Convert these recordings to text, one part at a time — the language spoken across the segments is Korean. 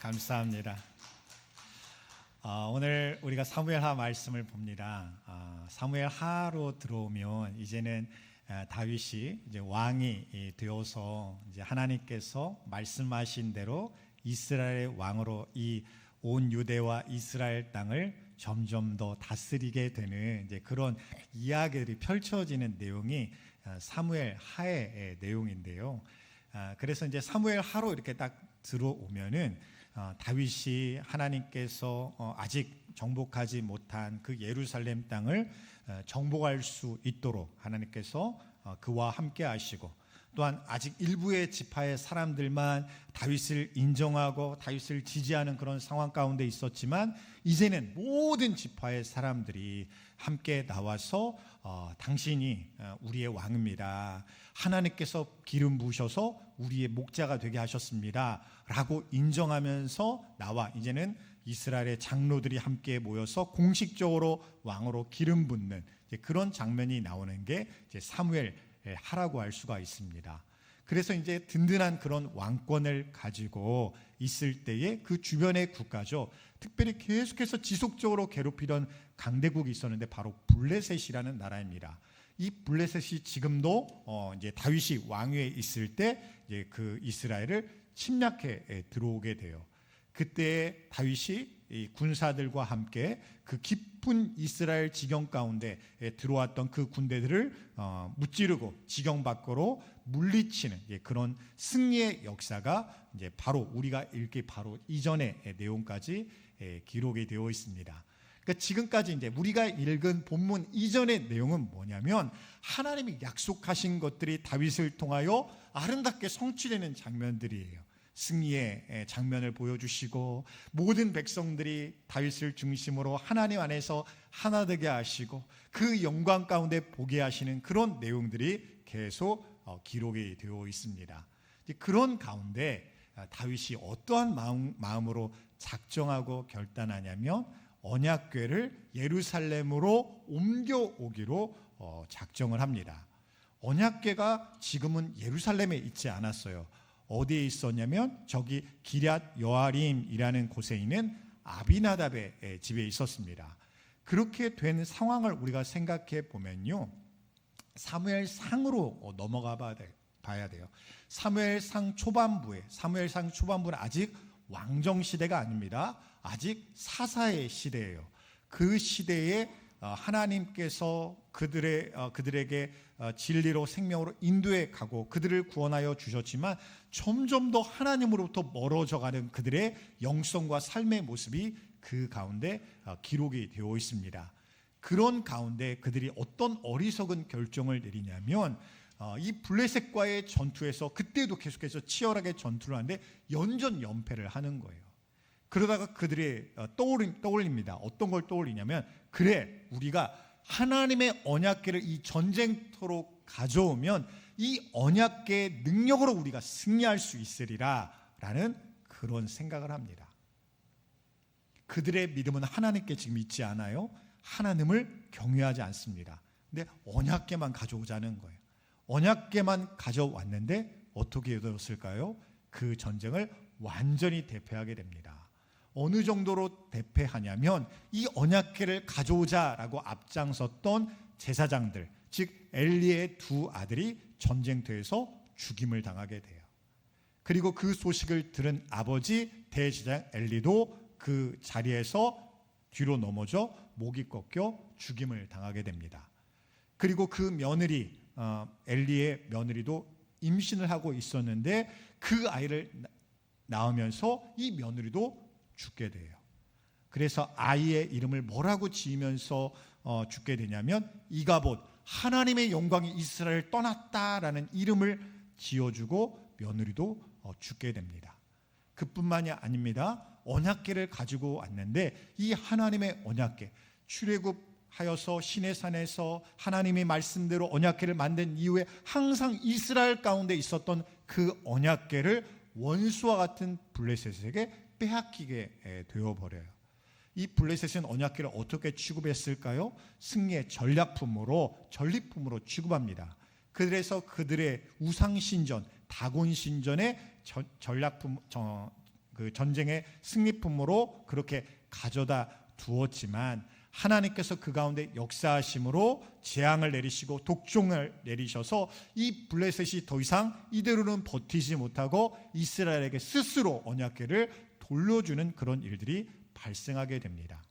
감사합니다. 오늘 우리가 사무엘하 말씀을 봅니다. 사무엘하로 들어오면 이제는 다윗이 이제 왕이 되어서 이제 하나님께서 말씀하신 대로 이스라엘의 왕으로 이 온 유대와 이스라엘 땅을 점점 더 다스리게 되는 이제 그런 이야기들이 펼쳐지는 내용이 사무엘하의 내용인데요. 그래서 이제 사무엘하로 이렇게 딱 들어오면은 다윗이 하나님께서 아직 정복하지 못한 그 예루살렘 땅을 정복할 수 있도록 하나님께서 그와 함께 하시고, 또한 아직 일부의 지파의 사람들만 다윗을 인정하고 다윗을 지지하는 그런 상황 가운데 있었지만, 이제는 모든 지파의 사람들이 함께 나와서 당신이 우리의 왕입니다, 하나님께서 기름 부으셔서 우리의 목자가 되게 하셨습니다 라고 인정하면서 나와 이제는 이스라엘의 장로들이 함께 모여서 공식적으로 왕으로 기름 붓는 그런 장면이 나오는 게 이제 사무엘하라고 할 수가 있습니다. 그래서 이제 든든한 그런 왕권을 가지고 있을 때에 그 주변의 국가죠, 특별히 계속해서 지속적으로 괴롭히던 강대국이 있었는데 바로 블레셋이라는 나라입니다. 이 블레셋이 지금도 이제 다윗이 왕위에 있을 때 이제 그 이스라엘을 침략해 들어오게 돼요. 그때 다윗이 이 군사들과 함께 그 깊은 이스라엘 지경 가운데 들어왔던 그 군대들을 무찌르고 지경 밖으로 물리치는 그런 승리의 역사가 이제 바로 우리가 읽기 바로 이전의 내용까지 기록이 되어 있습니다. 그러니까 지금까지 이제 우리가 읽은 본문 이전의 내용은 뭐냐면, 하나님이 약속하신 것들이 다윗을 통하여 아름답게 성취되는 장면들이에요. 승리의 장면을 보여주시고, 모든 백성들이 다윗을 중심으로 하나님 안에서 하나 되게 하시고 그 영광 가운데 보게 하시는 그런 내용들이 계속 기록이 되어 있습니다. 그런 가운데 다윗이 어떠한 마음으로 작정하고 결단하냐면, 언약궤를 예루살렘으로 옮겨오기로 작정을 합니다. 언약궤가 지금은 예루살렘에 있지 않았어요. 어디에 있었냐면 저기 기럇 여아림이라는 곳에 있는 아비나답의 집에 있었습니다. 그렇게 된 상황을 우리가 생각해 보면요, 사무엘상으로 넘어가 봐야 돼요. 사무엘상 초반부는 아직 왕정 시대가 아닙니다. 아직 사사의 시대예요. 그 시대에 하나님께서 그들에게 진리로 생명으로 인도해 가고 그들을 구원하여 주셨지만, 점점 더 하나님으로부터 멀어져가는 그들의 영성과 삶의 모습이 그 가운데 기록이 되어 있습니다. 그런 가운데 그들이 어떤 어리석은 결정을 내리냐면, 이 블레셋과의 전투에서 그때도 계속해서 치열하게 전투를 하는데 연전연패를 하는 거예요. 그러다가 그들의 떠올립니다. 어떤 걸 떠올리냐면, 그래, 우리가 하나님의 언약궤를 이 전쟁터로 가져오면 이 언약궤의 능력으로 우리가 승리할 수 있으리라 라는 그런 생각을 합니다. 그들의 믿음은 하나님께 지금 있지 않아요. 하나님을 경외하지 않습니다. 근데 언약궤만 가져오자는 거예요. 언약궤만 가져왔는데 어떻게 되었을까요? 그 전쟁을 완전히 대패하게 됩니다. 어느 정도로 대패하냐면, 이 언약궤를 가져오자라고 앞장섰던 제사장들, 즉 엘리의 두 아들이 전쟁터에서 죽임을 당하게 돼요. 그리고 그 소식을 들은 아버지 대제사장 엘리도 그 자리에서 뒤로 넘어져 목이 꺾여 죽임을 당하게 됩니다. 그리고 그 며느리, 엘리의 며느리도 임신을 하고 있었는데 그 아이를 낳으면서 이 며느리도 죽게 돼요. 그래서 아이의 이름을 뭐라고 지으면서 죽게 되냐면, 이가봇, 하나님의 영광이 이스라엘을 떠났다라는 이름을 지어주고 며느리도 죽게 됩니다. 그뿐만이 아닙니다. 언약궤를 가지고 왔는데 이 하나님의 언약궤, 출애굽하여서 시내산에서 하나님의 말씀대로 언약궤를 만든 이후에 항상 이스라엘 가운데 있었던 그 언약궤를 원수와 같은 블레셋에게 빼앗기게 되어버려요. 이 블레셋은 언약궤를 어떻게 취급했을까요? 승리의 전리품으로 취급합니다. 그래서 그들의 우상신전, 다곤신전의 전략품, 그 전쟁의 승리품으로 그렇게 가져다 두었지만 하나님께서 그 가운데 역사하심으로 재앙을 내리시고 독종을 내리셔서 이 블레셋이 더 이상 이대로는 버티지 못하고 이스라엘에게 스스로 언약궤를 돌려주는 그런 일들이 발생하게 됩니다.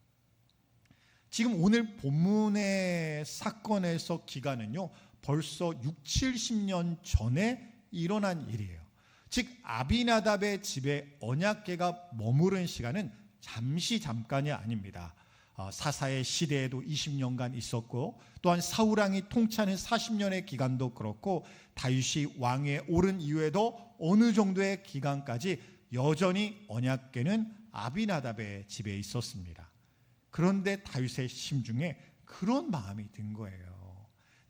지금 오늘 본문의 사건에서 기간은요 벌써 6, 70년 전에 일어난 일이에요. 즉 아비나답의 집에 언약궤가 머무른 시간은 잠깐이 아닙니다. 사사의 시대에도 20년간 있었고 또한 사울 왕이 통치하는 40년의 기간도 그렇고 다윗이 왕위에 오른 이후에도 어느 정도의 기간까지 여전히 언약궤는 아비나답의 집에 있었습니다. 그런데 다윗의 심중에 그런 마음이 든 거예요.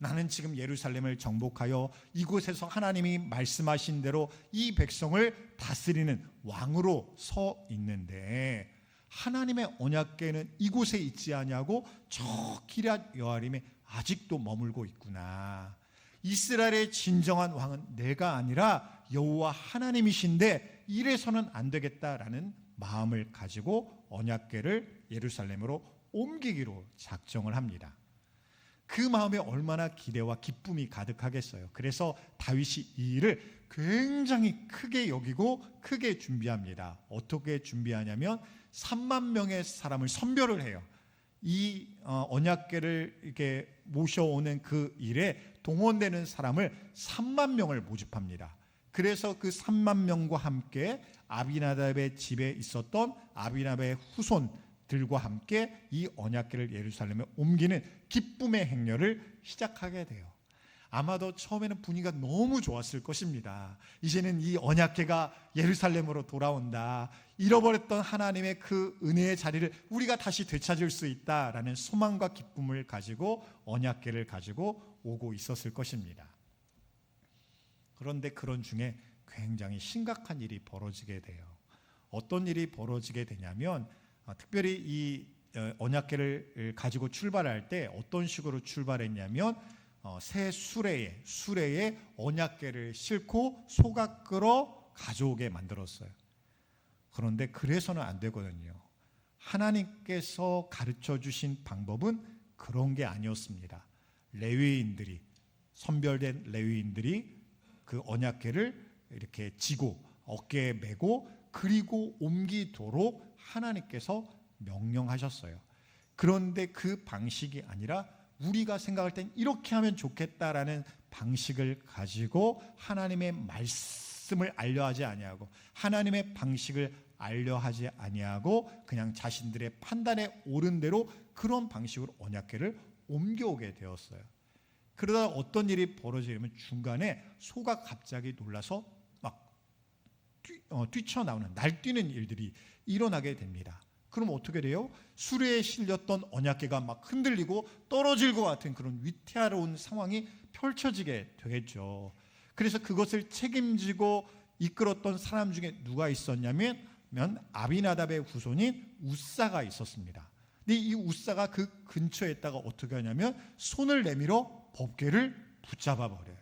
나는 지금 예루살렘을 정복하여 이곳에서 하나님이 말씀하신 대로 이 백성을 다스리는 왕으로 서 있는데 하나님의 언약궤는 이곳에 있지 아니하고 저 기럇 여아림에 아직도 머물고 있구나. 이스라엘의 진정한 왕은 내가 아니라 여호와 하나님이신데 이래서는 안 되겠다라는 마음을 가지고 언약궤를 예루살렘으로 옮기기로 작정을 합니다. 그 마음에 얼마나 기대와 기쁨이 가득하겠어요. 그래서 다윗이 이 일을 굉장히 크게 여기고 크게 준비합니다. 어떻게 준비하냐면 3만 명의 사람을 선별을 해요. 이 언약궤를 이렇게 모셔오는 그 일에 동원되는 사람을 3만 명을 모집합니다. 그래서 그 3만 명과 함께 아비나답의 집에 있었던 아비나답의 후손들과 함께 이 언약궤를 예루살렘에 옮기는 기쁨의 행렬을 시작하게 돼요. 아마도 처음에는 분위기가 너무 좋았을 것입니다. 이제는 이 언약궤가 예루살렘으로 돌아온다. 잃어버렸던 하나님의 그 은혜의 자리를 우리가 다시 되찾을 수 있다라는 소망과 기쁨을 가지고 언약궤를 가지고 오고 있었을 것입니다. 그런데 그런 중에 굉장히 심각한 일이 벌어지게 돼요. 어떤 일이 벌어지게 되냐면 특별히 이 언약궤를 가지고 출발할 때 어떤 식으로 출발했냐면 새 수레에 언약궤를 싣고 소각으로 가져오게 만들었어요. 그런데 그래서는 안 되거든요. 하나님께서 가르쳐 주신 방법은 그런 게 아니었습니다. 레위인들이 선별된 레위인들이 그 언약궤를 이렇게 지고 어깨에 메고 그리고 옮기도록 하나님께서 명령하셨어요. 그런데 그 방식이 아니라 우리가 생각할 땐 이렇게 하면 좋겠다라는 방식을 가지고 하나님의 말씀을 알려하지 아니하고 하나님의 방식을 알려하지 아니하고 그냥 자신들의 판단에 옳은 대로 그런 방식으로 언약궤를 옮겨오게 되었어요. 그러다 어떤 일이 벌어지냐면 중간에 소가 갑자기 놀라서 막 뛰쳐나오는 날뛰는 일들이 일어나게 됩니다. 그럼 어떻게 돼요? 수레에 실렸던 언약궤가 막 흔들리고 떨어질 것 같은 그런 위태로운 상황이 펼쳐지게 되겠죠. 그래서 그것을 책임지고 이끌었던 사람 중에 누가 있었냐면 아비나답의 후손인 우사가 있었습니다. 근데 이 우사가 그 근처에 있다가 어떻게 하냐면 손을 내밀어 법궤를 붙잡아 버려요.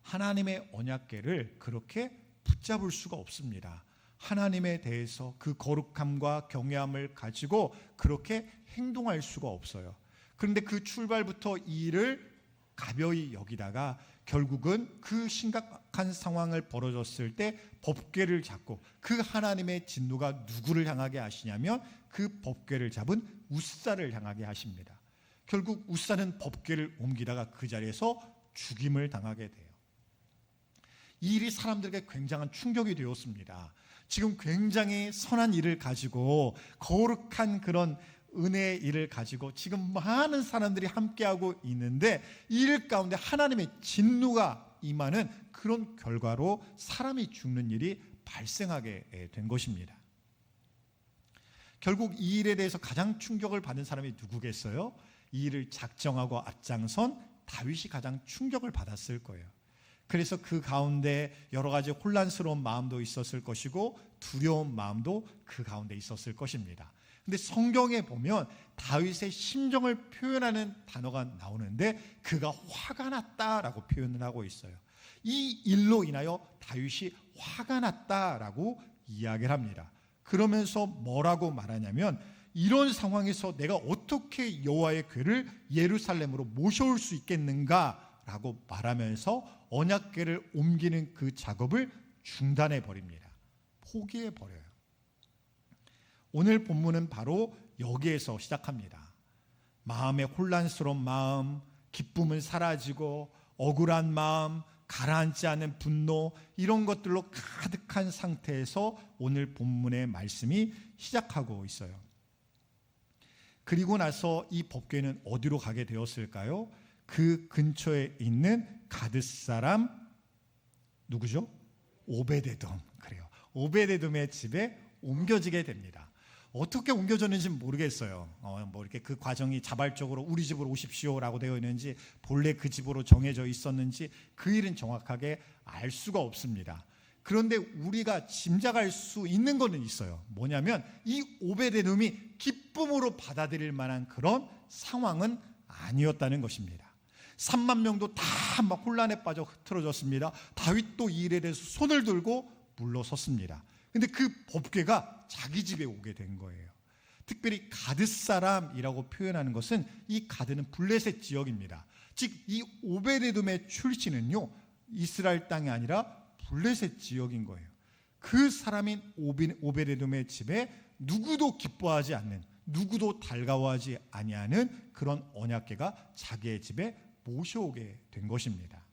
하나님의 언약궤를 그렇게 붙잡을 수가 없습니다. 하나님에 대해서 그 거룩함과 경외함을 가지고 그렇게 행동할 수가 없어요. 그런데 그 출발부터 이 일을 가벼이 여기다가 결국은 그 심각한 상황을 벌어졌을 때 법궤를 잡고 그 하나님의 진노가 누구를 향하게 하시냐면 그 법궤를 잡은 우사를 향하게 하십니다. 결국 우사는 법궤를 옮기다가 그 자리에서 죽임을 당하게 돼요. 이 일이 사람들에게 굉장한 충격이 되었습니다. 지금 굉장히 선한 일을 가지고 거룩한 그런 은혜의 일을 가지고 지금 많은 사람들이 함께하고 있는데 이 일 가운데 하나님의 진노가 임하는 그런 결과로 사람이 죽는 일이 발생하게 된 것입니다. 결국 이 일에 대해서 가장 충격을 받은 사람이 누구겠어요? 이 일을 작정하고 앞장선 다윗이 가장 충격을 받았을 거예요. 그래서 그 가운데 여러 가지 혼란스러운 마음도 있었을 것이고 두려운 마음도 그 가운데 있었을 것입니다. 근데 성경에 보면 다윗의 심정을 표현하는 단어가 나오는데 그가 화가 났다라고 표현을 하고 있어요. 이 일로 인하여 다윗이 화가 났다라고 이야기를 합니다. 그러면서 뭐라고 말하냐면 이런 상황에서 내가 어떻게 여호와의 궤를 예루살렘으로 모셔올 수 있겠는가라고 말하면서 언약궤를 옮기는 그 작업을 중단해 버립니다. 포기해 버려요. 오늘 본문은 바로 여기에서 시작합니다. 마음의 혼란스러운 마음, 기쁨은 사라지고 억울한 마음, 가라앉지 않은 분노, 이런 것들로 가득한 상태에서 오늘 본문의 말씀이 시작하고 있어요. 그리고 나서 이 법궤는 어디로 가게 되었을까요? 그 근처에 있는 가드 사람 누구죠? 오베데돔. 그래요. 오베데돔의 집에 옮겨지게 됩니다. 어떻게 옮겨졌는지는 모르겠어요. 뭐 이렇게 그 과정이 자발적으로 우리 집으로 오십시오라고 되어 있는지, 본래 그 집으로 정해져 있었는지, 그 일은 정확하게 알 수가 없습니다. 그런데 우리가 짐작할 수 있는 것은 있어요. 뭐냐면 이 오베데돔이 기쁨으로 받아들일 만한 그런 상황은 아니었다는 것입니다. 3만 명도 다 막 혼란에 빠져 흐트러졌습니다. 다윗도 이 일에 대해서 손을 들고 물러섰습니다. 근데 그 법궤가 자기 집에 오게 된 거예요. 특별히 가드 사람이라고 표현하는 것은, 이 가드는 블레셋 지역입니다. 즉 이 오베데돔의 출신은요, 이스라엘 땅이 아니라 블레셋 지역인 거예요. 그 사람인 오베데돔의 집에 누구도 기뻐하지 않는, 누구도 달가워하지 아니하는 그런 언약궤가 자기의 집에 모셔오게 된 것입니다.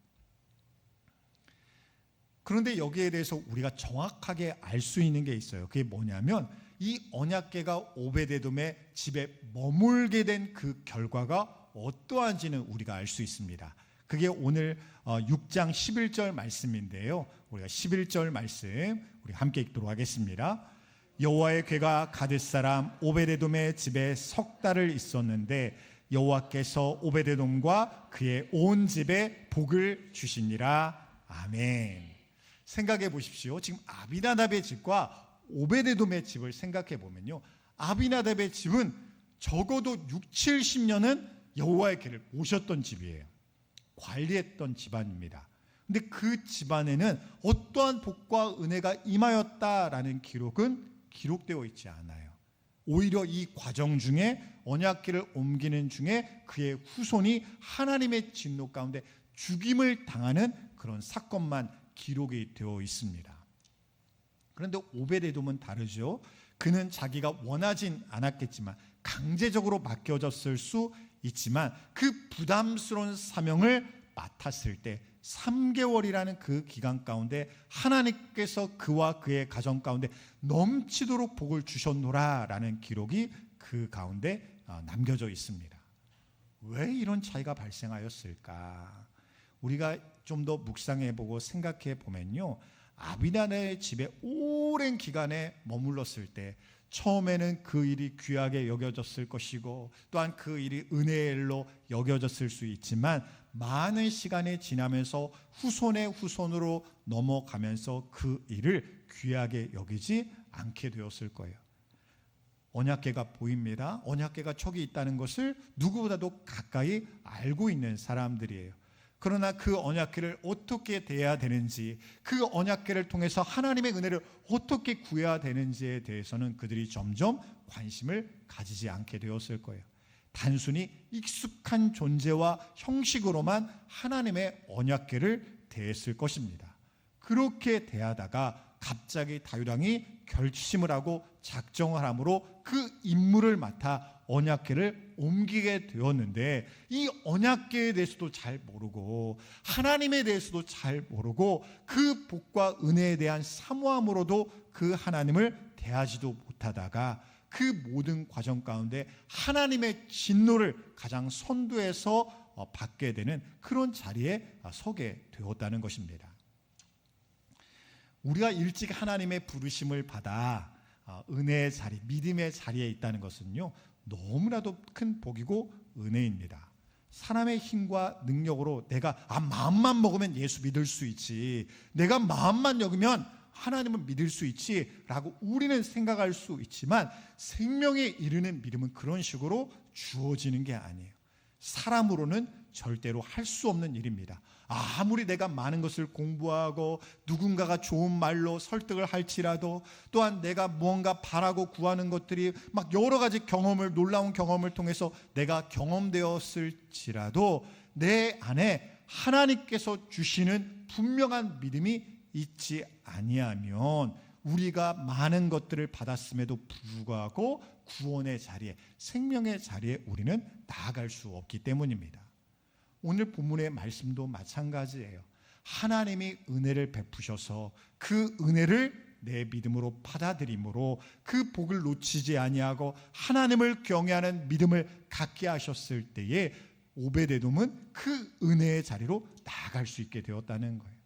그런데 여기에 대해서 우리가 정확하게 알 수 있는 게 있어요. 그게 뭐냐면 이 언약궤가 오베데돔의 집에 머물게 된 그 결과가 어떠한지는 우리가 알 수 있습니다. 그게 오늘 6장 11절 말씀인데요. 우리가 11절 말씀 우리 함께 읽도록 하겠습니다. 여호와의 궤가 가드 사람 오베데돔의 집에 석 달을 있었는데 여호와께서 오베데돔과 그의 온 집에 복을 주시니라. 아멘. 생각해 보십시오. 지금 아비나답의 집과 오베데돔의 집을 생각해 보면요, 아비나답의 집은 적어도 6, 70년은 여호와의 궤를 모셨던 집이에요. 관리했던 집안입니다. 근데 그 집안에는 어떠한 복과 은혜가 임하였다라는 기록은 기록되어 있지 않아요. 오히려 이 과정 중에, 언약궤를 옮기는 중에 그의 후손이 하나님의 진노 가운데 죽임을 당하는 그런 사건만 기록이 되어 있습니다. 그런데 오베데돔은 다르죠. 그는 자기가 원하진 않았겠지만, 강제적으로 맡겨졌을 수 있지만, 그 부담스러운 사명을 맡았을 때 3개월이라는 그 기간 가운데 하나님께서 그와 그의 가정 가운데 넘치도록 복을 주셨노라라는 기록이 그 가운데 남겨져 있습니다. 왜 이런 차이가 발생하였을까? 우리가 좀 더 묵상해보고 생각해보면요, 아비나답의 집에 오랜 기간에 머물렀을 때 처음에는 그 일이 귀하게 여겨졌을 것이고, 또한 그 일이 은혜의 일로 여겨졌을 수 있지만, 많은 시간이 지나면서 후손의 후손으로 넘어가면서 그 일을 귀하게 여기지 않게 되었을 거예요. 언약궤가 보입니다. 언약궤가 저기 있다는 것을 누구보다도 가까이 알고 있는 사람들이에요. 그러나 그 언약궤를 어떻게 대해야 되는지, 그 언약궤를 통해서 하나님의 은혜를 어떻게 구해야 되는지에 대해서는 그들이 점점 관심을 가지지 않게 되었을 거예요. 단순히 익숙한 존재와 형식으로만 하나님의 언약궤를 대했을 것입니다. 그렇게 대하다가 갑자기 다윗 왕이 결심을 하고 작정을 함으로 그 임무를 맡아 언약궤를 옮기게 되었는데, 이 언약궤에 대해서도 잘 모르고 하나님에 대해서도 잘 모르고 그 복과 은혜에 대한 사모함으로도 그 하나님을 대하지도 못하다가 그 모든 과정 가운데 하나님의 진노를 가장 선두에서 받게 되는 그런 자리에 서게 되었다는 것입니다. 우리가 일찍 하나님의 부르심을 받아 은혜의 자리, 믿음의 자리에 있다는 것은요, 너무나도 큰 복이고 은혜입니다. 사람의 힘과 능력으로 내가 마음만 먹으면 예수 믿을 수 있지, 내가 마음만 먹으면 하나님을 믿을 수 있지 라고 우리는 생각할 수 있지만, 생명에 이르는 믿음은 그런 식으로 주어지는 게 아니에요. 사람으로는 절대로 할 수 없는 일입니다. 아무리 내가 많은 것을 공부하고 누군가가 좋은 말로 설득을 할지라도, 또한 내가 무언가 바라고 구하는 것들이 막 여러 가지 경험을, 놀라운 경험을 통해서 내가 경험되었을지라도 내 안에 하나님께서 주시는 분명한 믿음이 있지 아니하면 우리가 많은 것들을 받았음에도 불구하고 구원의 자리에, 생명의 자리에 우리는 나아갈 수 없기 때문입니다. 오늘 본문의 말씀도 마찬가지예요. 하나님이 은혜를 베푸셔서 그 은혜를 내 믿음으로 받아들임으로 그 복을 놓치지 아니하고 하나님을 경외하는 믿음을 갖게 하셨을 때에 오베데돔은 그 은혜의 자리로 나아갈 수 있게 되었다는 거예요.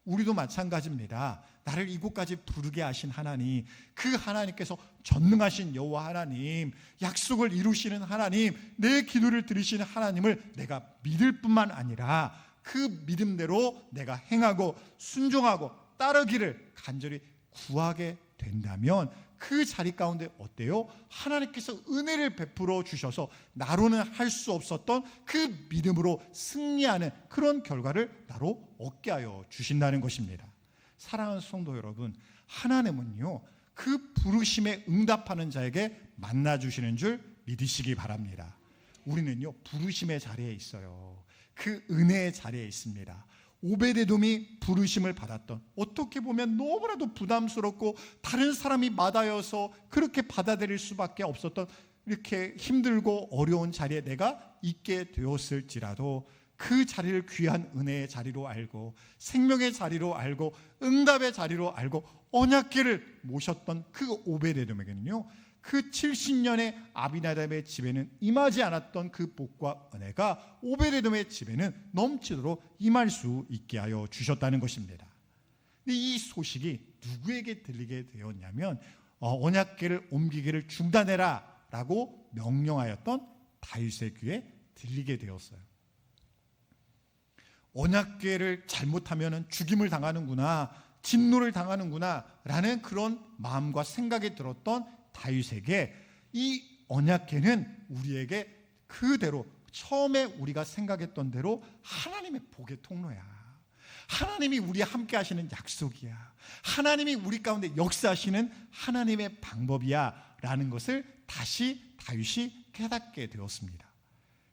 우리도 마찬가지입니다. 나를 이곳까지 부르게 하신 하나님, 그 하나님께서 전능하신 여호와 하나님, 약속을 이루시는 하나님, 내 기도를 들으시는 하나님을 내가 믿을 뿐만 아니라 그 믿음대로 내가 행하고 순종하고 따르기를 간절히 구하게 된다면 그 자리 가운데 어때요? 하나님께서 은혜를 베풀어 주셔서 나로는 할 수 없었던 그 믿음으로 승리하는 그런 결과를 나로 얻게 하여 주신다는 것입니다. 사랑하는 성도 여러분, 하나님은요 그 부르심에 응답하는 자에게 만나주시는 줄 믿으시기 바랍니다. 우리는요 부르심의 자리에 있어요. 그 은혜의 자리에 있습니다. 오베데돔이 부르심을 받았던, 어떻게 보면 너무나도 부담스럽고 다른 사람이 마다여서 그렇게 받아들일 수밖에 없었던 이렇게 힘들고 어려운 자리에 내가 있게 되었을지라도 그 자리를 귀한 은혜의 자리로 알고 생명의 자리로 알고 응답의 자리로 알고 언약궤를 모셨던 그 오베데돔에게는요 그 70년의 아비나답의 집에는 임하지 않았던 그 복과 은혜가 오베데돔의 집에는 넘치도록 임할 수 있게 하여 주셨다는 것입니다. 이 소식이 누구에게 들리게 되었냐면 언약궤를 옮기기를 중단해라 라고 명령하였던 다윗의 귀에 들리게 되었어요. 언약궤를 잘못하면 죽임을 당하는구나, 진노를 당하는구나 라는 그런 마음과 생각이 들었던 다윗에게 이 언약궤는 우리에게 그대로 처음에 우리가 생각했던 대로 하나님의 복의 통로야. 하나님이 우리와 함께 하시는 약속이야. 하나님이 우리 가운데 역사하시는 하나님의 방법이야 라는 것을 다시 다윗이 깨닫게 되었습니다.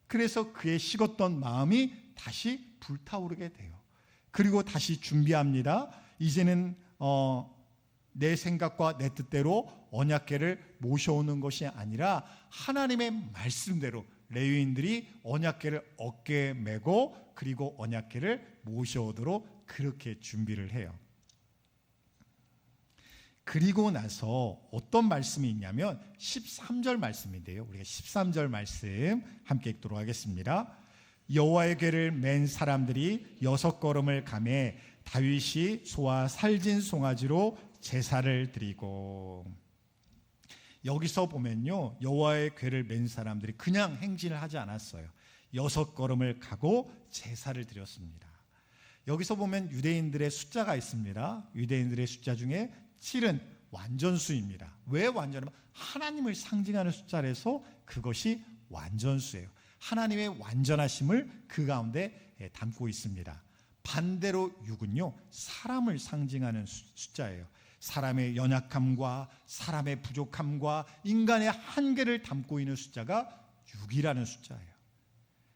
그래서 그의 식었던 마음이 다시 불타오르게 돼요. 그리고 다시 준비합니다. 이제는 내 생각과 내 뜻대로 언약궤를 모셔오는 것이 아니라 하나님의 말씀대로 레위인들이 언약궤를 어깨에 메고 그리고 언약궤를 모셔오도록 그렇게 준비를 해요. 그리고 나서 어떤 말씀이 있냐면 13절 말씀인데요. 우리가 13절 말씀 함께 읽도록 하겠습니다. 여호와의 궤를 맨 사람들이 6걸음을 가매 다윗이 소와 살진 송아지로 제사를 드리고, 여기서 보면요 여호와의 궤를 맨 사람들이 그냥 행진을 하지 않았어요. 6걸음을 가고 제사를 드렸습니다. 여기서 보면 유대인들의 숫자가 있습니다. 유대인들의 숫자 중에 7은 완전수입니다. 왜 완전하면 하나님을 상징하는 숫자라서 그것이 완전수예요. 하나님의 완전하심을 그 가운데 담고 있습니다. 반대로 6은요 사람을 상징하는 숫자예요. 사람의 연약함과 사람의 부족함과 인간의 한계를 담고 있는 숫자가 6이라는 숫자예요.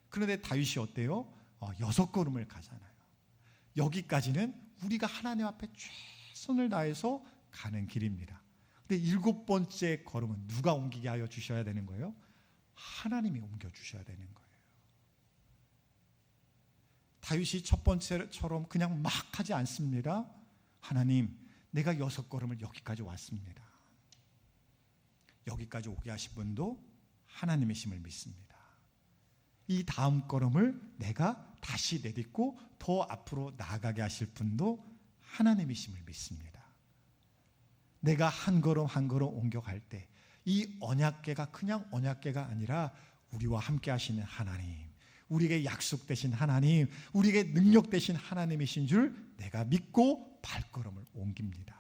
그런데 다윗이 어때요? 6걸음을 가잖아요. 여기까지는 우리가 하나님 앞에 최선을 다해서 가는 길입니다. 근데 7번째 걸음은 누가 옮기게 하여 주셔야 되는 거예요? 하나님이 옮겨주셔야 되는 거예요. 다윗이 첫 번째처럼 그냥 막 하지 않습니다. 하나님, 내가 6걸음을 여기까지 왔습니다. 여기까지 오게 하신 분도 하나님의 힘을 믿습니다. 이 다음 걸음을 내가 다시 내딛고 더 앞으로 나아가게 하실 분도 하나님의 힘을 믿습니다. 내가 한 걸음 한 걸음 옮겨갈 때 이 언약궤가 그냥 언약궤가 아니라 우리와 함께 하시는 하나님, 우리에게 약속되신 하나님, 우리에게 능력되신 하나님이신 줄 내가 믿고 발걸음을 옮깁니다.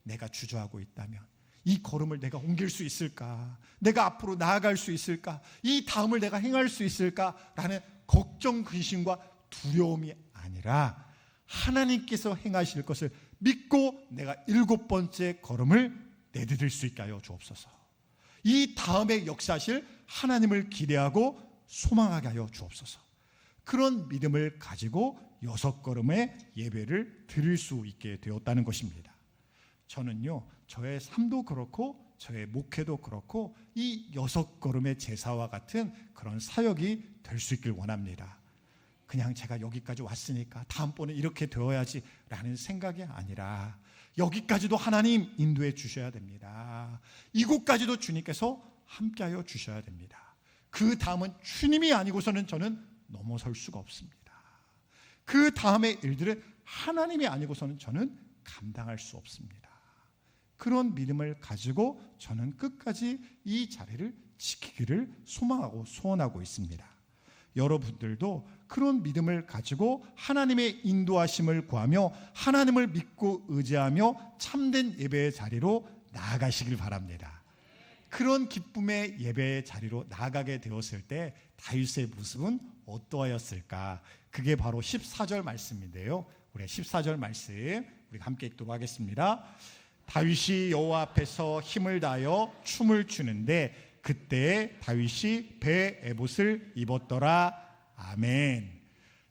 내가 주저하고 있다면 이 걸음을 내가 옮길 수 있을까? 내가 앞으로 나아갈 수 있을까? 이 다음을 내가 행할 수 있을까? 라는 걱정, 근심과 두려움이 아니라 하나님께서 행하실 것을 믿고 내가 7번째 걸음을 내디딜 수 있게 하여 주옵소서. 이 다음에 역사하실 하나님을 기대하고 소망하게 하여 주옵소서. 그런 믿음을 가지고 6걸음의 예배를 드릴 수 있게 되었다는 것입니다. 저는요, 저의 삶도 그렇고 저의 목회도 그렇고 이 6걸음의 제사와 같은 그런 사역이 될 수 있길 원합니다. 그냥 제가 여기까지 왔으니까 다음번에 이렇게 되어야지 라는 생각이 아니라 여기까지도 하나님 인도해 주셔야 됩니다. 이곳까지도 주님께서 함께하여 주셔야 됩니다. 그 다음은 주님이 아니고서는 저는 넘어설 수가 없습니다. 그 다음의 일들은 하나님이 아니고서는 저는 감당할 수 없습니다. 그런 믿음을 가지고 저는 끝까지 이 자리를 지키기를 소망하고 소원하고 있습니다. 여러분들도 그런 믿음을 가지고 하나님의 인도하심을 구하며 하나님을 믿고 의지하며 참된 예배의 자리로 나아가시길 바랍니다. 그런 기쁨의 예배의 자리로 나아가게 되었을 때 다윗의 모습은 어떠하였을까? 그게 바로 14절 말씀인데요. 우리 14절 말씀 우리 함께 읽도록 하겠습니다. 다윗이 여호와 앞에서 힘을 다하여 춤을 추는데 그때 다윗이 배 에봇을 입었더라. 아멘.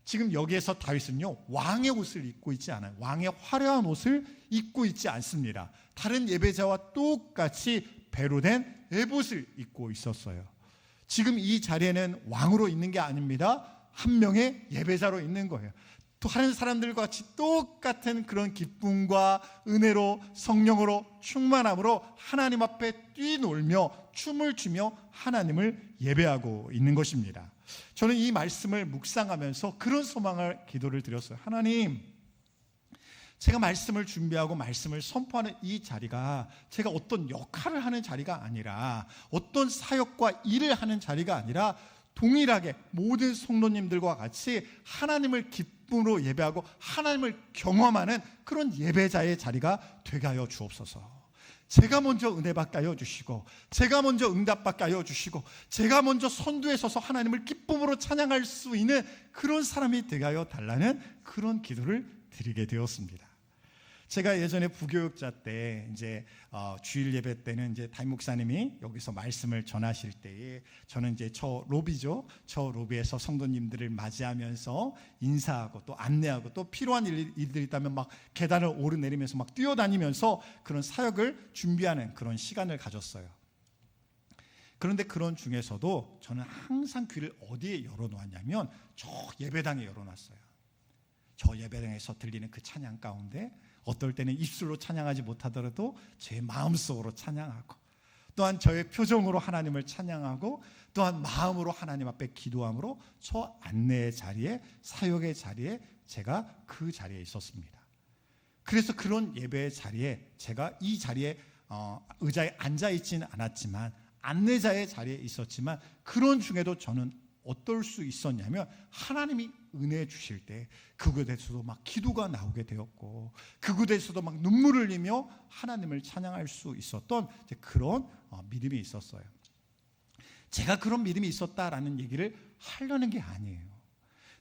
지금 여기에서 다윗은요, 왕의 옷을 입고 있지 않아요. 왕의 화려한 옷을 입고 있지 않습니다. 다른 예배자와 똑같이 배로 된 에봇을 입고 있었어요. 지금 이 자리에는 왕으로 있는 게 아닙니다. 한 명의 예배자로 있는 거예요. 또 다른 사람들과 같이 똑같은 그런 기쁨과 은혜로 성령으로 충만함으로 하나님 앞에 뛰놀며 춤을 추며 하나님을 예배하고 있는 것입니다. 저는 이 말씀을 묵상하면서 그런 소망을 기도를 드렸어요. 하나님, 제가 말씀을 준비하고 말씀을 선포하는 이 자리가 제가 어떤 역할을 하는 자리가 아니라 어떤 사역과 일을 하는 자리가 아니라 동일하게 모든 성도님들과 같이 하나님을 기쁨으로 예배하고 하나님을 경험하는 그런 예배자의 자리가 되게 하여 주옵소서. 제가 먼저 은혜 받게 하여 주시고 제가 먼저 응답 받게 하여 주시고 제가 먼저 선두에 서서 하나님을 기쁨으로 찬양할 수 있는 그런 사람이 되게 하여 달라는 그런 기도를 드리게 되었습니다. 제가 예전에 부교육자 때 이제 주일 예배 때는 이제 담임 목사님이 여기서 말씀을 전하실 때에 저는 이제 저 로비에서 성도님들을 맞이하면서 인사하고 또 안내하고 또 필요한 일들이 있다면 막 계단을 오르내리면서 막 뛰어다니면서 그런 사역을 준비하는 그런 시간을 가졌어요. 그런데 그런 중에서도 저는 항상 귀를 어디에 열어놓았냐면 저 예배당에 열어놨어요. 저 예배당에서 들리는 그 찬양 가운데 어떨 때는 입술로 찬양하지 못하더라도 제 마음속으로 찬양하고 또한 저의 표정으로 하나님을 찬양하고 또한 마음으로 하나님 앞에 기도함으로 저 안내의 자리에 사역의 자리에 제가 그 자리에 있었습니다. 그래서 그런 예배의 자리에 제가 이 자리에 의자에 앉아있지는 않았지만 안내자의 자리에 있었지만 그런 중에도 저는 어떨 수 있었냐면 하나님이 은혜 주실 때 그곳에서도 막 기도가 나오게 되었고 그곳에서도 막 눈물을 흘리며 하나님을 찬양할 수 있었던 그런 믿음이 있었어요. 제가 그런 믿음이 있었다라는 얘기를 하려는 게 아니에요.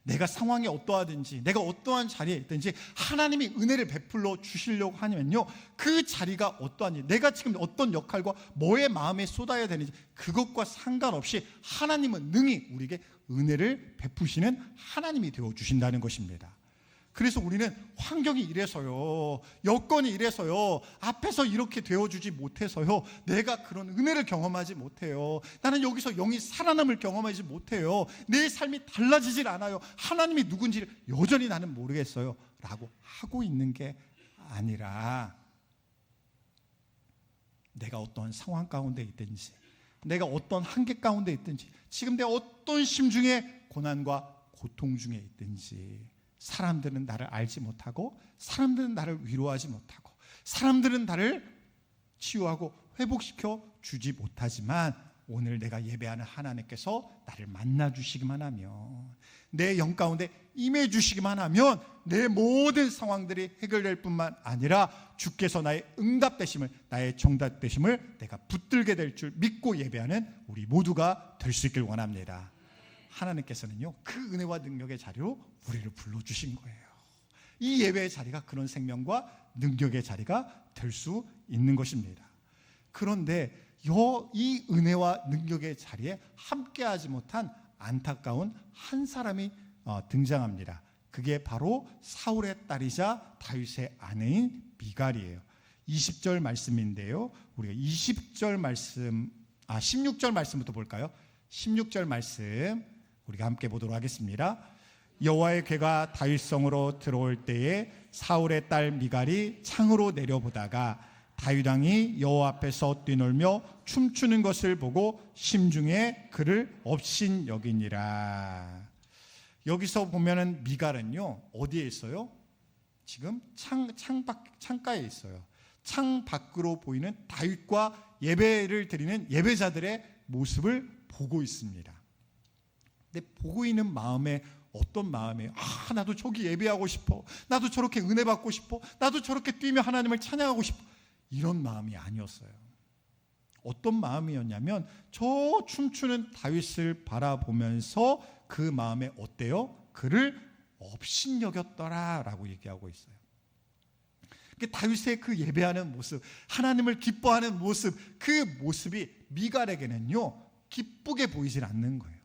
내가 상황이 어떠하든지 내가 어떠한 자리에 있든지 하나님이 은혜를 베풀어 주시려고 하면요 그 자리가 어떠한지 내가 지금 어떤 역할과 뭐의 마음에 쏟아야 되는지 그것과 상관없이 하나님은 능히 우리에게 은혜를 베푸시는 하나님이 되어주신다는 것입니다. 그래서 우리는 환경이 이래서요 여건이 이래서요 앞에서 이렇게 되어주지 못해서요 내가 그런 은혜를 경험하지 못해요. 나는 여기서 영이 살아남을 경험하지 못해요. 내 삶이 달라지질 않아요. 하나님이 누군지를 여전히 나는 모르겠어요 라고 하고 있는 게 아니라 내가 어떠한 상황 가운데 있든지 내가 어떤 한계 가운데 있든지 지금 내가 어떤 심중의 고난과 고통 중에 있든지 사람들은 나를 알지 못하고 사람들은 나를 위로하지 못하고 사람들은 나를 치유하고 회복시켜 주지 못하지만 오늘 내가 예배하는 하나님께서 나를 만나 주시기만 하면 내 영 가운데 임해 주시기만 하면 내 모든 상황들이 해결될 뿐만 아니라 주께서 나의 응답되심을 나의 정답되심을 내가 붙들게 될 줄 믿고 예배하는 우리 모두가 될 수 있길 원합니다. 하나님께서는요, 그 은혜와 능력의 자리로 우리를 불러주신 거예요. 이 예배의 자리가 그런 생명과 능력의 자리가 될 수 있는 것입니다. 그런데 이 은혜와 능력의 자리에 함께하지 못한 안타까운 한 사람이 등장합니다. 그게 바로 사울의 딸이자 다윗의 아내인 미갈이에요. 20절 말씀인데요, 우리가 16절 말씀부터 볼까요? 16절 말씀 우리가 함께 보도록 하겠습니다. 여호와의 궤가 다윗성으로 들어올 때에 사울의 딸 미갈이 창으로 내려보다가 다윗 왕이 여호와 앞에서 뛰놀며 춤추는 것을 보고 심중에 그를 업신여기니라. 여기서 보면은 미갈은요, 어디에 있어요? 지금 창가에 있어요. 창 밖으로 보이는 다윗과 예배를 드리는 예배자들의 모습을 보고 있습니다. 근데 보고 있는 마음에 어떤 마음이에요? 나도 저기 예배하고 싶어. 나도 저렇게 은혜 받고 싶어. 나도 저렇게 뛰며 하나님을 찬양하고 싶어. 이런 마음이 아니었어요. 어떤 마음이었냐면 저 춤추는 다윗을 바라보면서 그 마음에 어때요? 그를 업신여겼더라라고 얘기하고 있어요. 다윗의 그 예배하는 모습, 하나님을 기뻐하는 모습, 그 모습이 미갈에게는요, 기쁘게 보이질 않는 거예요.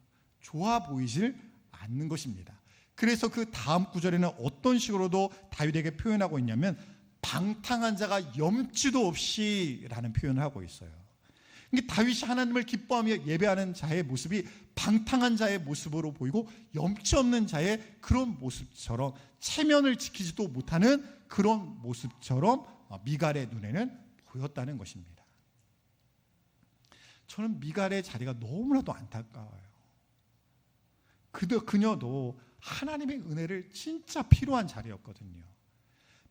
좋아 보이질 않는 것입니다. 그래서 그 다음 구절에는 어떤 식으로도 다윗에게 표현하고 있냐면 방탕한 자가 염치도 없이 라는 표현을 하고 있어요. 다윗이 하나님을 기뻐하며 예배하는 자의 모습이 방탕한 자의 모습으로 보이고 염치 없는 자의 그런 모습처럼, 체면을 지키지도 못하는 그런 모습처럼 미갈의 눈에는 보였다는 것입니다. 저는 미갈의 자리가 너무나도 안타까워요. 그녀도 하나님의 은혜를 진짜 필요한 자리였거든요.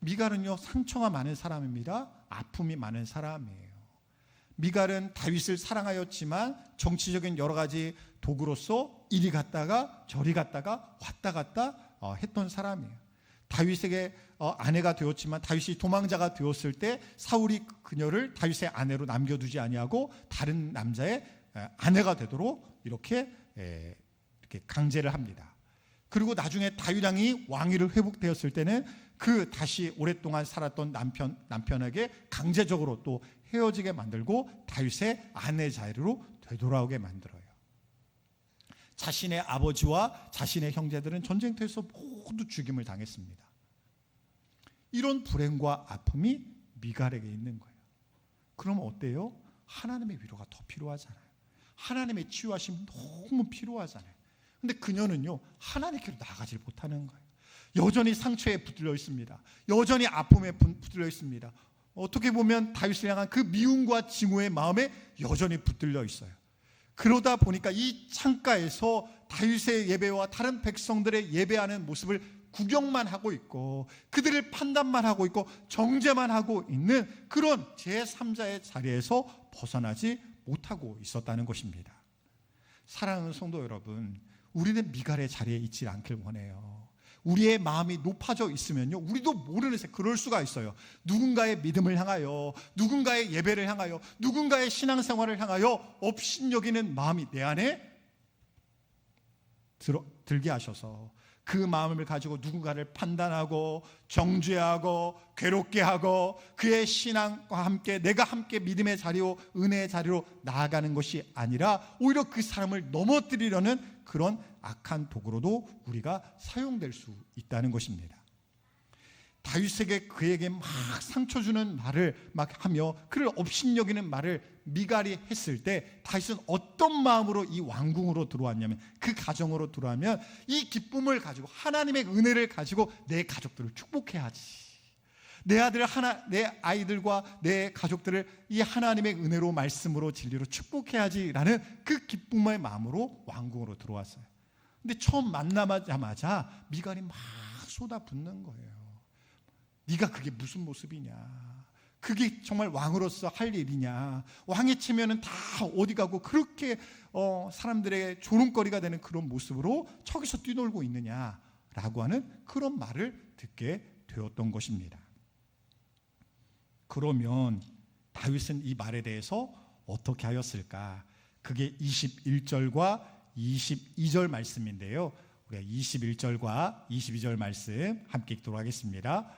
미갈은요, 상처가 많은 사람입니다. 아픔이 많은 사람이에요. 미갈은 다윗을 사랑하였지만 정치적인 여러 가지 도구로서 이리 갔다가 저리 갔다가 왔다 갔다 했던 사람이에요. 다윗에게 아내가 되었지만 다윗이 도망자가 되었을 때 사울이 그녀를 다윗의 아내로 남겨두지 아니하고 다른 남자의 아내가 되도록 이렇게 강제를 합니다. 그리고 나중에 다윗 왕이 왕위를 회복되었을 때는 그 다시 오랫동안 살았던 남편에게 강제적으로 또 헤어지게 만들고 다윗의 아내 자리로 되돌아오게 만들어요. 자신의 아버지와 자신의 형제들은 전쟁터에서 모두 죽임을 당했습니다. 이런 불행과 아픔이 미갈에게 있는 거예요. 그럼 어때요? 하나님의 위로가 더 필요하잖아요. 하나님의 치유하심이 너무 필요하잖아요. 근데 그녀는요, 하나님께로 나가질 못하는 거예요. 여전히 상처에 붙들려 있습니다. 여전히 아픔에 붙들려 있습니다. 어떻게 보면 다윗을 향한 그 미움과 증오의 마음에 여전히 붙들려 있어요. 그러다 보니까 이 창가에서 다윗의 예배와 다른 백성들의 예배하는 모습을 구경만 하고 있고 그들을 판단만 하고 있고 정죄만 하고 있는 그런 제3자의 자리에서 벗어나지 못하고 있었다는 것입니다. 사랑하는 성도 여러분, 우리는 미갈의 자리에 있지 않길 원해요. 우리의 마음이 높아져 있으면요, 우리도 모르는 새 그럴 수가 있어요. 누군가의 믿음을 향하여, 누군가의 예배를 향하여, 누군가의 신앙생활을 향하여 업신여기는 마음이 내 안에 들게 하셔서 그 마음을 가지고 누군가를 판단하고 정죄하고 괴롭게 하고 그의 신앙과 함께 내가 함께 믿음의 자리로, 은혜의 자리로 나아가는 것이 아니라 오히려 그 사람을 넘어뜨리려는 그런 악한 도구로도 우리가 사용될 수 있다는 것입니다. 다윗에게 그에게 막 상처 주는 말을 막 하며 그를 업신여기는 말을 미갈이 했을 때 다윗은 어떤 마음으로 이 왕궁으로 들어왔냐면, 그 가정으로 들어오면 이 기쁨을 가지고 하나님의 은혜를 가지고 내 가족들을 축복해야지, 내 아이들과 내 가족들을 이 하나님의 은혜로, 말씀으로, 진리로 축복해야지라는 그 기쁨의 마음으로 왕궁으로 들어왔어요. 근데 처음 만나자마자 미갈이 막 쏟아붓는 거예요. 네가 그게 무슨 모습이냐, 그게 정말 왕으로서 할 일이냐, 왕이 치면은 다 어디 가고 그렇게 사람들의 조롱거리가 되는 그런 모습으로 저기서 뛰놀고 있느냐라고 하는 그런 말을 듣게 되었던 것입니다. 그러면 다윗은 이 말에 대해서 어떻게 하였을까? 그게 21절과 22절 말씀인데요. 우리가 21절과 22절 말씀 함께 읽도록 하겠습니다.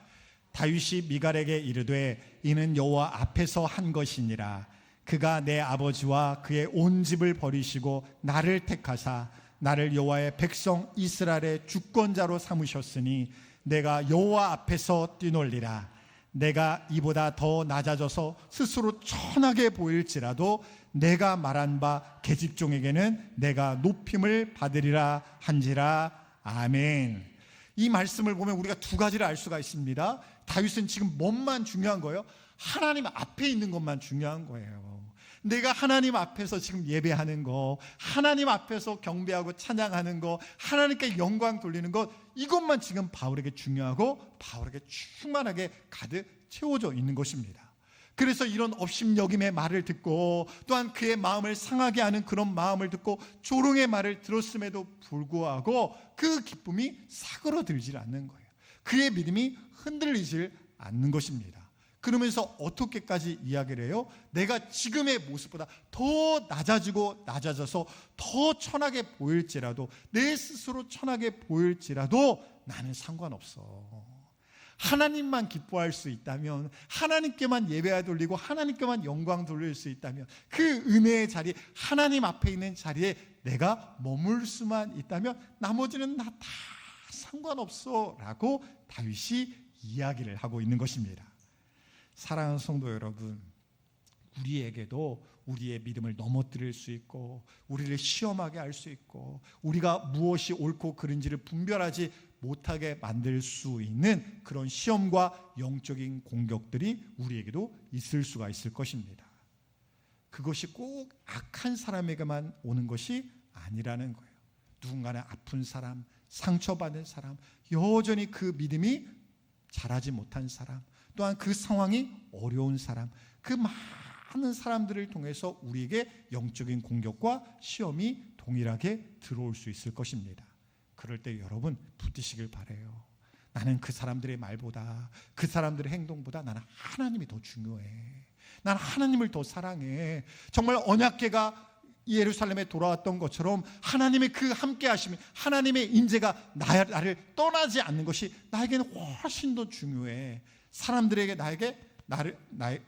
다윗이 미갈에게 이르되 이는 여호와 앞에서 한 것이니라. 그가 내 아버지와 그의 온 집을 버리시고 나를 택하사 나를 여호와의 백성 이스라엘의 주권자로 삼으셨으니 내가 여호와 앞에서 뛰놀리라. 내가 이보다 더 낮아져서 스스로 천하게 보일지라도 내가 말한 바 계집종에게는 내가 높임을 받으리라 한지라. 아멘. 이 말씀을 보면 우리가 두 가지를 알 수가 있습니다. 다윗은 지금 뭐만 중요한 거예요? 하나님 앞에 있는 것만 중요한 거예요. 내가 하나님 앞에서 지금 예배하는 거, 하나님 앞에서 경배하고 찬양하는 거, 하나님께 영광 돌리는 것, 이것만 지금 바울에게 중요하고 바울에게 충만하게 가득 채워져 있는 것입니다. 그래서 이런 업심여김의 말을 듣고 또한 그의 마음을 상하게 하는 그런 마음을 듣고 조롱의 말을 들었음에도 불구하고 그 기쁨이 사그러들질 않는 거예요. 그의 믿음이 흔들리질 않는 것입니다. 그러면서 어떻게까지 이야기를 해요? 내가 지금의 모습보다 더 낮아져서 더 천하게 보일지라도, 내 스스로 천하게 보일지라도 나는 상관없어. 하나님만 기뻐할 수 있다면, 하나님께만 예배 돌리고 하나님께만 영광 돌릴 수 있다면, 그 은혜의 자리, 하나님 앞에 있는 자리에 내가 머물 수만 있다면 나머지는 나 다 상관없어 라고 다윗이 이야기를 하고 있는 것입니다. 사랑하는 성도 여러분, 우리에게도 우리의 믿음을 넘어뜨릴 수 있고 우리를 시험하게 할 수 있고 우리가 무엇이 옳고 그른지를 분별하지 못하게 만들 수 있는 그런 시험과 영적인 공격들이 우리에게도 있을 수가 있을 것입니다. 그것이 꼭 악한 사람에게만 오는 것이 아니라는 거예요. 누군가는 아픈 사람, 상처받은 사람, 여전히 그 믿음이 자라지 못한 사람, 또한 그 상황이 어려운 사람, 그 많은 사람들을 통해서 우리에게 영적인 공격과 시험이 동일하게 들어올 수 있을 것입니다. 그럴 때 여러분 붙드시길 바라요. 나는 그 사람들의 말보다, 그 사람들의 행동보다 나는 하나님이 더 중요해. 나는 하나님을 더 사랑해. 정말 언약궤가 예루살렘에 돌아왔던 것처럼 하나님의 그 함께 하심이, 하나님의 인재가 나를 떠나지 않는 것이 나에게는 훨씬 더 중요해. 사람들에게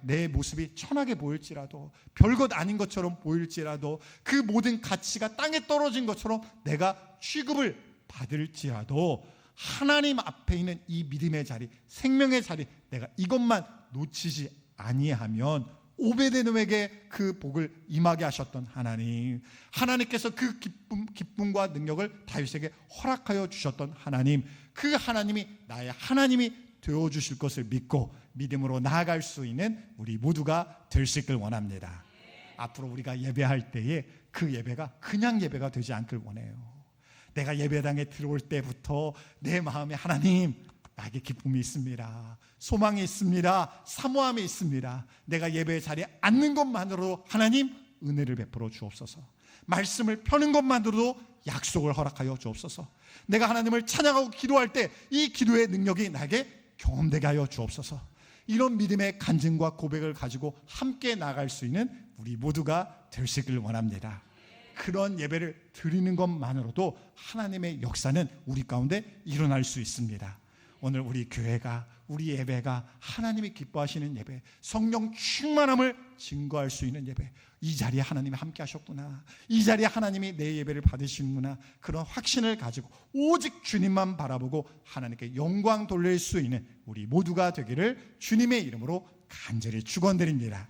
내 모습이 천하게 보일지라도, 별것 아닌 것처럼 보일지라도, 그 모든 가치가 땅에 떨어진 것처럼 내가 취급을 받을지라도 하나님 앞에 있는 이 믿음의 자리, 생명의 자리, 내가 이것만 놓치지 아니하면 오베데돔에게 그 복을 임하게 하셨던 하나님, 하나님께서 그 기쁨과 능력을 다윗에게 허락하여 주셨던 하나님, 그 하나님이 나의 하나님이 되어주실 것을 믿고 믿음으로 나아갈 수 있는 우리 모두가 될 수 있길 원합니다. 앞으로 우리가 예배할 때에 그 예배가 그냥 예배가 되지 않길 원해요. 내가 예배당에 들어올 때부터 내 마음에 하나님, 나에게 기쁨이 있습니다, 소망이 있습니다, 사모함이 있습니다. 내가 예배 자리에 앉는 것만으로도 하나님 은혜를 베풀어 주옵소서. 말씀을 펴는 것만으로도 약속을 허락하여 주옵소서. 내가 하나님을 찬양하고 기도할 때 이 기도의 능력이 나에게 경험되게 하여 주옵소서. 이런 믿음의 간증과 고백을 가지고 함께 나갈 수 있는 우리 모두가 될 수 있기를 원합니다. 그런 예배를 드리는 것만으로도 하나님의 역사는 우리 가운데 일어날 수 있습니다. 오늘 우리 교회가, 우리 예배가 하나님이 기뻐하시는 예배, 성령 충만함을 증거할 수 있는 예배, 이 자리에 하나님이 함께 하셨구나, 이 자리에 하나님이 내 예배를 받으시는구나, 그런 확신을 가지고 오직 주님만 바라보고 하나님께 영광 돌릴 수 있는 우리 모두가 되기를 주님의 이름으로 간절히 축원드립니다.